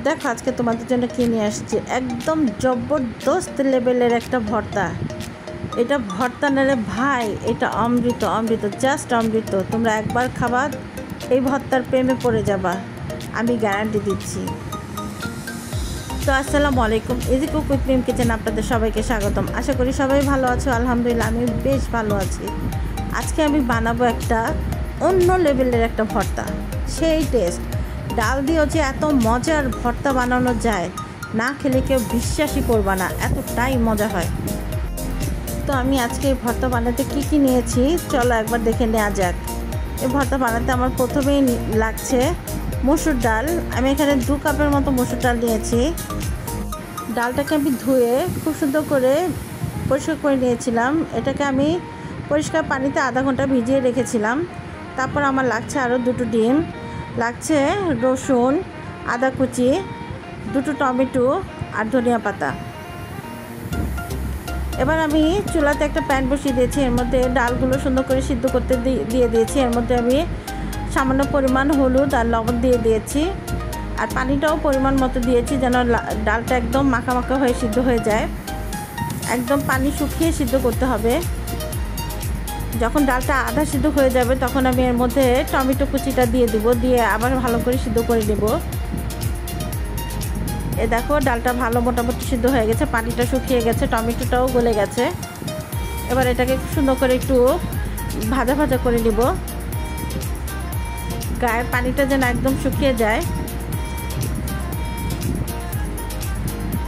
দেখো আজকে তোমাদের জন্য কি নিয়ে আসছি, একদম জবরদস্ত লেভেলের একটা ভর্তা। এটা ভর্তা নেড়ে ভাই, এটা অমৃত অমৃত, জাস্ট অমৃত। তোমরা একবার খাবা, এই ভর্তার প্রেমে পড়ে যাবা, আমি গ্যারান্টি দিচ্ছি। তো আসসালামু আলাইকুম, easy cook with Mim kitchen, আপনাদের সবাইকে স্বাগতম। আশা করি সবাই ভালো আছো। আলহামদুলিল্লাহ আমি বেশ ভালো আছি। আজকে আমি বানাবো একটা অন্য লেভেলের একটা ভর্তা, সেই টেস্ট। ডাল দিয়েও যে এত মজার ভর্তা বানানো যায়, না খেলে কেউ বিশ্বাসই করবা না, এতটাই মজা হয়। তো আমি আজকে এই ভর্তা বানাতে কি নিয়েছি চলো একবার দেখে নেওয়া যাক। এই ভর্তা বানাতে আমার প্রথমেই লাগছে মসুর ডাল। আমি এখানে 2 কাপের মতো মসুর ডাল নিয়েছি। ডালটাকে আমি ধুয়ে খুব সুন্দর করে পরিষ্কার করে নিয়েছিলাম। এটাকে আমি পরিষ্কার পানিতে আধা ঘন্টা ভিজিয়ে রেখেছিলাম। তারপর আমার লাগছে আরও 2টো ডিম, লাগছে রসুন, আদা কুচি, 2টো টমেটো আর ধনিয়া পাতা। এবার আমি চুলাতে একটা প্যান বসিয়ে দিয়েছি, এর মধ্যে ডালগুলো সুন্দর করে সিদ্ধ করতে দিয়ে দিয়েছি। এর মধ্যে আমি সামান্য পরিমাণ হলুদ আর লবণ দিয়ে দিয়েছি, আর পানিটাও পরিমাণ মতো দিয়েছি যেন ডালটা একদম মাখা মাখা হয়ে সিদ্ধ হয়ে যায়। একদম পানি শুকিয়ে সিদ্ধ করতে হবে। যখন ডালটা আধা সিদ্ধ হয়ে যাবে তখন আমি এর মধ্যে টমেটো কুচিটা দিয়ে দেবো, দিয়ে আবার ভালো করে সিদ্ধ করে দেব। এ দেখো ডালটা ভালো মোটামুটি সিদ্ধ হয়ে গেছে, পানিটা শুকিয়ে গেছে, টমেটোটাও গলে গেছে। এবার এটাকে সুন্দর করে একটু ভাজা ভাজা করে নিব, গায়ের পানিটা যেন একদম শুকিয়ে যায়।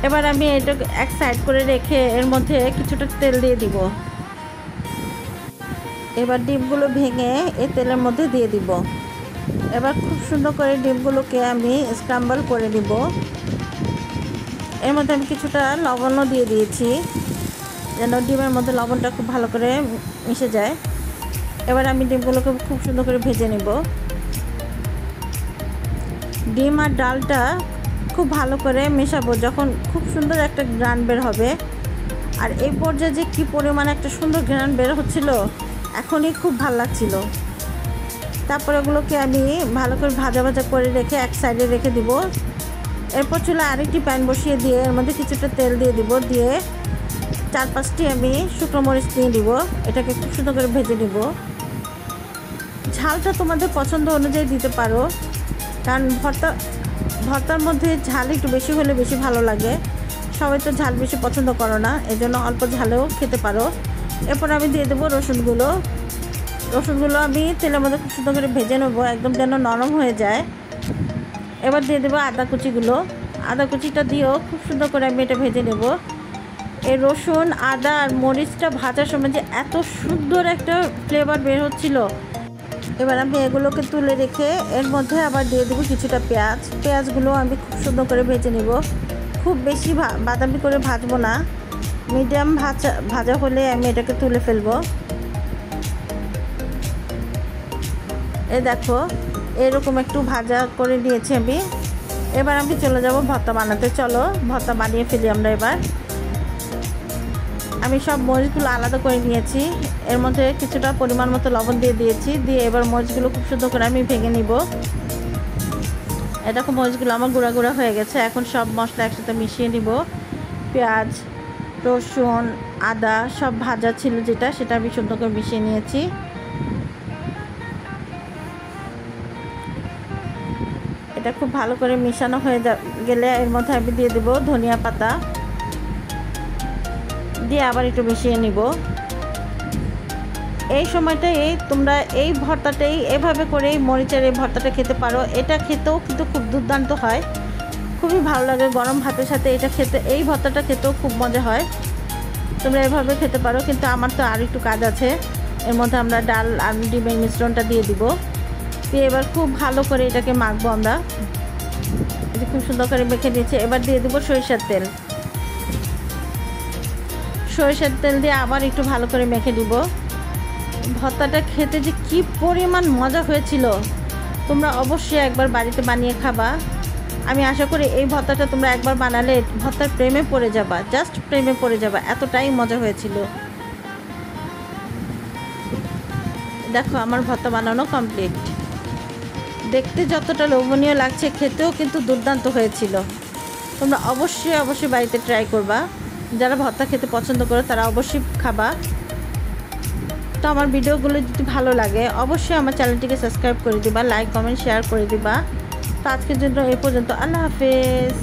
এবার আমি এটা এক সাইড করে রেখে এর মধ্যে কিছুটা তেল দিয়ে দিব। এবার ডিমগুলো ভেঙে এই তেলের মধ্যে দিয়ে দিব। এবার খুব সুন্দর করে ডিমগুলোকে আমি স্ক্রাম্বল করে নিব। এর মধ্যে আমি কিছুটা লবণও দিয়ে দিয়েছি যেন ডিমের মধ্যে লবণটা খুব ভালো করে মিশে যায়। এবার আমি ডিমগুলোকে খুব সুন্দর করে ভেজে নেব। ডিম আর ডালটা খুব ভালো করে মেশাবো, যখন খুব সুন্দর একটা ঘ্রাণ বের হবে। আর এই পর্যায়ে যে কী পরিমাণে একটা সুন্দর ঘ্রাণ বের হচ্ছিল, এখনই খুব ভালো লাগছিল। তারপর এগুলোকে আমি ভালো করে ভাজা ভাজা করে রেখে এক সাইডে রেখে দিব। এরপর চুলায় আরেকটি প্যান বসিয়ে দিয়ে এর মধ্যে কিছুটা তেল দিয়ে দিব, দিয়ে 4-5টি আমি শুকনো মরিচ দিয়ে দিব। এটাকে খুব সুন্দর করে ভেজে নিব। ঝালটা তোমাদের পছন্দ অনুযায়ী দিতে পারো, কারণ ভর্তার মধ্যে ঝাল একটু বেশি হলে বেশি ভালো লাগে। সবাই তো ঝাল বেশি পছন্দ করো না, এজন্য অল্প ঝালেও খেতে পারো। এরপর আমি দিয়ে দেবো রসুনগুলো আমি তেলের মধ্যে খুব সুন্দর করে ভেজে নেবো, একদম যেন নরম হয়ে যায়। এবার দিয়ে দেবো আদা কুচিটা দিয়েও খুব সুন্দর করে আমি এটা ভেজে নেব। এই রসুন, আদা আর মরিচটা ভাজার সময় যে এত সুন্দর একটা ফ্লেভার বের হচ্ছিল। এবার আমি এগুলোকে তুলে রেখে এর মধ্যে আবার দিয়ে দেবো কিছুটা পেঁয়াজগুলো আমি খুব সুন্দর করে ভেজে নেব। খুব বেশি বাদামি করে ভাজবো না, মিডিয়াম ভাজা হলে আমি এটাকে তুলে ফেলবো। এই দেখো এরকম একটু ভাজা করে নিয়েছি আমি। এবার আমি চলে যাব ভর্তা বানাতে। চলো ভর্তা বানিয়ে ফেলি আমরা। এবার আমি সব মরিচগুলো আলাদা করে নিয়েছি, এর মধ্যে কিছুটা পরিমাণ মতো লবণ দিয়ে দিয়েছি, দিয়ে এবার মরিচগুলো খুব সুন্দর করে আমি ভেঙে নিব। এরকম মরিচগুলো আমার গুঁড়া গুঁড়া হয়ে গেছে। এখন সব মশলা একসাথে মিশিয়ে নিব। পেঁয়াজ, রসুন, আদা সব ভাজা ছিল সেটা আমি সুন্দর করে মিশিয়ে নিয়েছি। এটা খুব ভালো করে মিশানো হয়ে গেলে এর মধ্যে আমি দিয়ে দেবো ধনিয়া পাতা, দিয়ে আবার একটু মিশিয়ে নিব। এই সময়টাই তোমরা এই ভর্তাটাই এভাবে করেই মরিচের এই ভর্তাটা খেতে পারো। এটা খেতেও কিন্তু খুব দুর্দান্ত হয়, খুবই ভালো লাগে গরম ভাতের সাথে এটা খেতে। এই ভর্তাটা খেতেও খুব মজা হয়, তোমরা এভাবে খেতে পারো। কিন্তু আমার তো আর একটু কাজ আছে। এর মধ্যে আমরা ডাল আর ডিমের মিশ্রণটা দিয়ে দিব, দিয়ে এবার খুব ভালো করে এটাকে মাখবো আমরা। এটা খুব সুন্দর করে মেখে নিয়েছি। এবার দিয়ে দেবো সরিষার তেল দিয়ে আবার একটু ভালো করে মেখে দিব। ভর্তাটা খেতে যে কি পরিমাণ মজা হয়েছিল, তোমরা অবশ্যই একবার বাড়িতে বানিয়ে খাবা। আমি আশা করি এই ভর্তাটা তোমরা একবার বানালে ভর্তার প্রেমে পড়ে যাবা, জাস্ট প্রেমে পড়ে যাবা, এতটাই মজা হয়েছিল। দেখো আমার ভর্তা বানানো কমপ্লিট। দেখতে যতটা লোভনীয় লাগছে খেতেও কিন্তু দুর্দান্ত হয়েছিল। তোমরা অবশ্যই বাড়িতে ট্রাই করবা। যারা ভর্তা খেতে পছন্দ করো তারা অবশ্যই খাবা। তো আমার ভিডিওগুলো যদি ভালো লাগে অবশ্যই আমার চ্যানেলটিকে সাবস্ক্রাইব করে দিবা, লাইক কমেন্ট শেয়ার করে দিবা। তো আজকের জন্য এই পর্যন্ত, আল্লাহ হাফেজ।